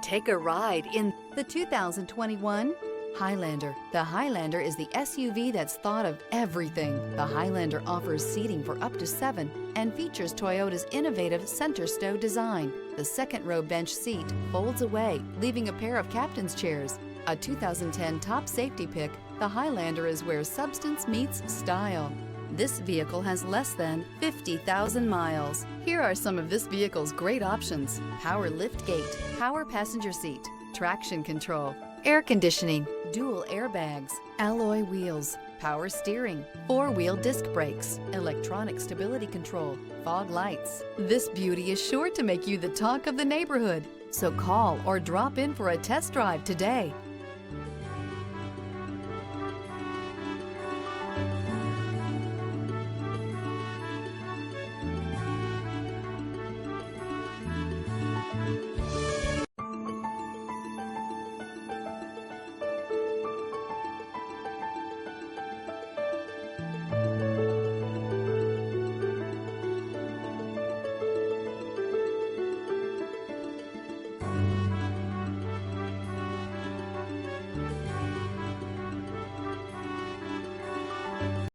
Take a ride in the 2021 Highlander. The Highlander is the SUV that's thought of everything. The Highlander offers seating for up to 7 and features Toyota's innovative center stow design. The second row bench seat folds away, leaving a pair of captain's chairs. A 2010 top safety pick, the Highlander is where substance meets style. This vehicle has less than 50,000 miles. Here are some of this vehicle's great options: power liftgate, power passenger seat, traction control, air conditioning, dual airbags, alloy wheels, power steering, 4-wheel disc brakes, electronic stability control, fog lights. This beauty is sure to make you the talk of the neighborhood. So call or drop in for a test drive today.